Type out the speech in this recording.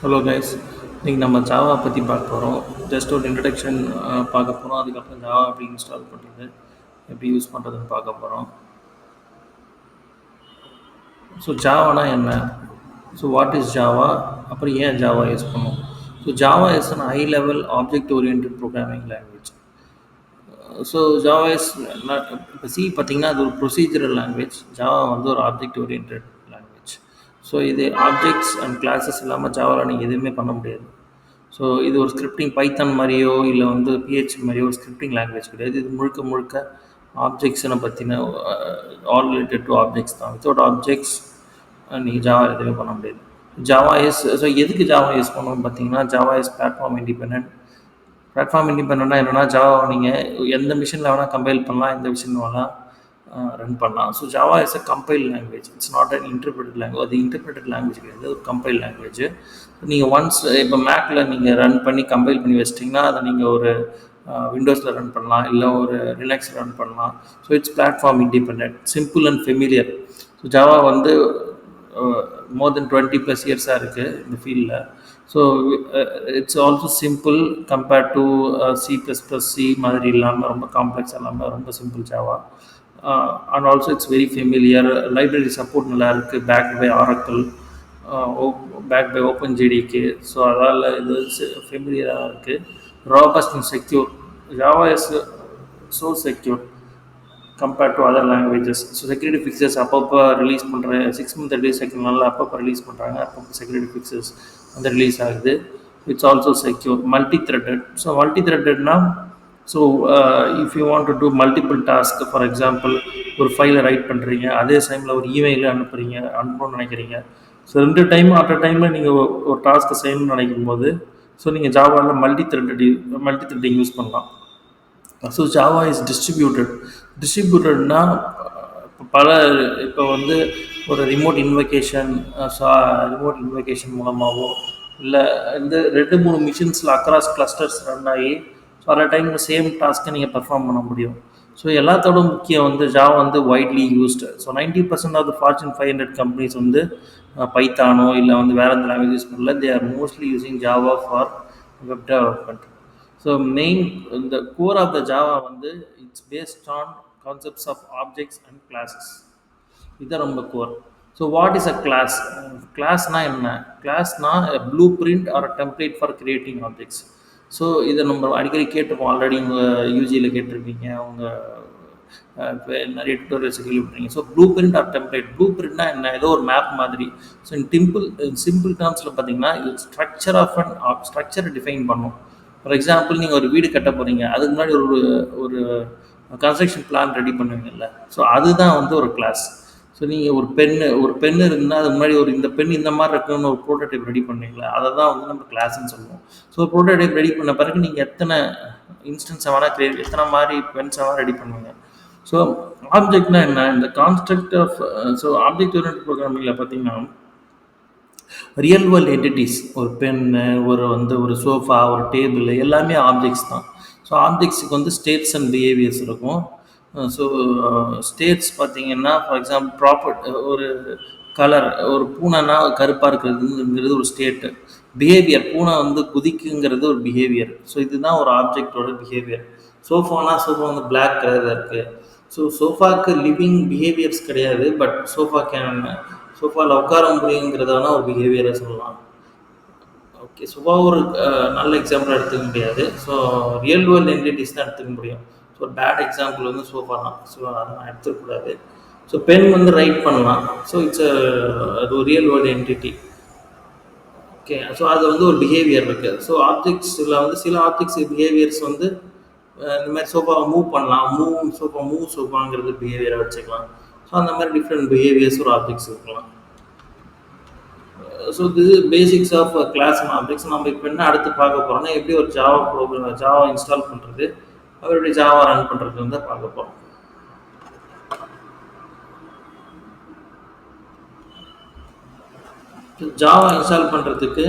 Hello guys, இன்னைக்கு நம்ம Java பற்றி பார்க்க போகிறோம். ஜஸ்ட் ஒரு இன்ட்ரடக்ஷன் பார்க்க போகிறோம். அதுக்கப்புறம் ஜாவா எப்படி இன்ஸ்டால் பண்ணுறது, எப்படி யூஸ் பண்ணுறதுன்னு பார்க்க போகிறோம். ஸோ ஜாவானா என்ன? So what is Java? அப்புறம் ஏன் ஜாவா யூஸ் பண்ணுவோம்? So Java is an high level object oriented programming language. So Java is not இப்போ சி பார்த்தீங்கன்னா அது ஒரு ப்ரொசீஜரல் லாங்குவேஜ். ஜாவா வந்து ஒரு ஆப்ஜெக்ட் ஓரியன்ட் லாங்குவேஜ். ஸோ இது ஆப்ஜெக்ட்ஸ் அண்ட் கிளாஸஸ் இல்லாமல் ஜாவாவில் நீங்கள் எதுவுமே பண்ண முடியாது. ஸோ இது ஒரு ஸ்கிரிப்டிங் பைத்தான் மாதிரியோ இல்லை வந்து பிஹெச்பி மாதிரியோ ஒரு ஸ்கிரிப்டிங் லாங்குவேஜ் கிடையாது. இது முழுக்க முழுக்க ஆப்ஜெக்ட்ஸை பற்றின ஆல் ரிலேட்டட் டு ஆப்ஜெக்ட்ஸ் தான். வித்தவுட் ஆப்ஜெக்ட்ஸ் நீங்கள் ஜாவா எதுவுமே பண்ண முடியாது. ஜாவா இஸ் ஸோ எதுக்கு ஜாவா யூஸ் பண்ணணும்னு பார்த்தீங்கன்னா Java is platform independent. Platform இண்டிபெண்ட்னா என்னென்னா ஜாவா நீங்கள் எந்த மிஷினில் வேணால் கம்பைல் பண்ணலாம், எந்த மிஷினில் வேணால் ரன் பண்ணலாம். So Java is a compile language. It's not an interpreted language. அது இன்டர்பிரட்டட் லாங்குவேஜ் கிடையாது, ஒரு கம்பைல் லாங்குவேஜ். நீங்கள் ஒன்ஸ் இப்போ மேக்கில் நீங்கள் ரன் பண்ணி கம்பைல் பண்ணி வச்சிட்டிங்கன்னா அதை நீங்கள் ஒரு விண்டோஸில் ரன் பண்ணலாம், இல்லை ஒரு லினக்ஸில் ரன் பண்ணலாம். So it's platform independent, simple and familiar. So Java வந்து மோர் தென் 20+ இயர்ஸாக இருக்குது இந்த ஃபீல்டில். So it's also simple compared to C மாதிரி இல்லாமல் ரொம்ப காம்ப்ளெக்ஸ் இல்லாமல் ரொம்ப simple Java. And also it's very familiar. Library support நல்லா இருக்குது, backed by Oracle, back by open ஜேடிக்கு. ஸோ அதால் இது ஃபெமிலியராக இருக்குது. Robust and secure. Java is so secure compared to other languages. So security fixtures அப்பப்போ ரிலீஸ் பண்ணுற 6 month release செகண்ட்னால அப்பப்போ ரிலீஸ் பண்ணுறாங்க. அப்பப்போ செக்யூரிட்டி ஃபிக்சர்ஸ் வந்து ரிலீஸ் ஆகுது. It's also secure. Multi threaded. So multi த்ரெட்டட்னா so if you want to do multiple task, for example ஒரு ஃபைலை ரைட் பண்ணுறீங்க, அதே டைமில் ஒரு இமெயில் அனுப்பணும்னு நினைக்கிறீங்க. ஸோ 2 டைம் டைமில் நீங்கள் ஒரு டாஸ்க்கை செய்யணும்னு நினைக்கும் போது ஸோ நீங்கள் ஜாவாவில் மல்டி த்ரெட்டிங் யூஸ் பண்ணலாம். ஸோ ஜாவா இஸ் டிஸ்ட்ரிபியூட்டட்னா இப்போ வந்து ஒரு ரிமோட் இன்வொகேஷன் மூலமாகவோ இல்லை இந்த 2-3 மிஷின்ஸில் அக்ராஸ் கிளஸ்டர்ஸ் ரன் ஆகி ஸோ அட் டைமில் சேம் டாஸ்க்கை நீங்கள் பெர்ஃபார்ம் பண்ண முடியும். ஸோ எல்லாத்தோட முக்கியம் வந்து ஜாவா வந்து widely used. So 90% of the Fortune 500 companies வந்து பைத்தானோ இல்லை வந்து வேறு எந்த லாங்குவேஜ் யூஸ் பண்ணல. They are mostly using Java for web development. So இந்த கோர் ஆஃப் த ஜாவா வந்து it's based on concepts of objects and classes. இதுதான் ரொம்ப core. So what is a class? கிளாஸ்னால் என்ன? கிளாஸ்னால் blue print or template for creating objects. So இதை நம்ம அடிக்கடி கேட்டிருப்போம். ஆல்ரெடி உங்கள் யூஜியில் கேட்டிருப்பீங்க, உங்கள் நிறைய டுட்டோரியல்ஸ் கேள்விப்பட்டீங்க. So blue print or template. Blue பிரிண்ட்னா என்ன? ஏதோ ஒரு மேப் மாதிரி. ஸோ சிம்பிள் டேர்ம்ஸில் பார்த்தீங்கன்னா இது ஸ்ட்ரக்சரை டிஃபைன் பண்ணும். ஃபார் எக்ஸாம்பிள் நீங்கள் ஒரு வீடு கட்ட போகிறீங்க, அதுக்கு முன்னாடி ஒரு கன்ஸ்ட்ரக்ஷன் பிளான் ரெடி பண்ணுவீங்கல்ல. ஸோ அதுதான் வந்து ஒரு கிளாஸ். ஸோ நீங்கள் ஒரு பென்னு இருக்குன்னா அதுக்கு முன்னாடி இந்த பென் இந்த மாதிரி இருக்குன்னு ஒரு ப்ரோட்டோடைப் ரெடி பண்ணுவீங்களா, அதை தான் வந்து நம்ம கிளாஸ்ன்னு சொல்லுவோம். ஸோ ப்ரோட்டோடைப் ரெடி பண்ண பிறகு நீங்கள் எத்தனை இன்ஸ்டன்ஸை வேணால் எத்தனை மாதிரி பென்ஸை வேணால் ரெடி பண்ணுவீங்க. ஸோ ஆப்ஜெக்ட்னா என்ன? இந்த கான்ஸ்ட்ரக்ட் ஆஃப் ஆப்ஜெக்ட் ஓரியன்டட் ப்ரோக்ராமிங்கில் பார்த்தீங்கன்னா ரியல் வேர்ல்டு என்டிட்டிஸ், ஒரு பென்னு, ஒரு சோஃபா, ஒரு டேபிள், எல்லாமே ஆப்ஜெக்ட்ஸ் தான். ஸோ ஆப்ஜெக்ட்ஸுக்கு வந்து ஸ்டேட்ஸ் அண்ட் பிஹேவியர்ஸ் இருக்கும். ஸோ ஸ்டேட்ஸ் பார்த்தீங்கன்னா ஃபார் எக்ஸாம்பிள் ஒரு கலர், ஒரு பூனைனா கருப்பாக இருக்கிறதுங்கிறது ஒரு ஸ்டேட்டு. பிஹேவியர், பூனை வந்து குதிக்குங்கிறது ஒரு பிஹேவியர். ஸோ இதுதான் ஒரு ஆப்ஜெக்டோட பிஹேவியர். சோஃபா வந்து பிளாக் கலரில் இருக்குது. ஸோ சோஃபாவுக்கு லிவிங் பிஹேவியர்ஸ் கிடையாது, பட் சோஃபாவில் உட்கார முடியுங்கிறதான ஒரு பிஹேவியரை சொல்லலாம். ஓகே, சோஃபாவை ஒரு நல்ல எக்ஸாம்பிள் எடுத்துக்க முடியாது. ஸோ ரியல் வேர்ல்டு என்டிட்டிஸ் தான் எடுத்துக்க முடியும். ஸோ பேட் எக்ஸாம்பிள் வந்து சோஃபா தான். ஸோ அதை நான் எடுத்துக்கூடாது. ஸோ பென் வந்து ரைட் பண்ணலாம். ஸோ அது ஒரு real world entity. Okay, so அது வந்து ஒரு பிஹேவியர் இருக்குது. ஸோ ஆப்ஜெக்ட்ஸில் வந்து சில ஆப்ஜெக்ட்ஸ் பிஹேவியர்ஸ் வந்து இந்த மாதிரி சோஃபாவை மூவ் பண்ணலாம். சோஃபாங்கிறது பிஹேவியரை வச்சுக்கலாம். ஸோ அந்த மாதிரி டிஃப்ரெண்ட் பிஹேவியர்ஸ் ஒரு ஆப்ஜெக்ட்ஸ் இருக்கலாம். ஸோ இது basics of class and objects. நம்ம இப்போ என்ன அடுத்து பார்க்க போகிறோம்னா எப்படி ஒரு ஜாவா இன்ஸ்டால் பண்ணுறது, எப்படி ஜாவா ரன் பண்ணுறது வந்து பார்க்க போகிறோம். ஜாவா இன்ஸ்டால் பண்ணுறதுக்கு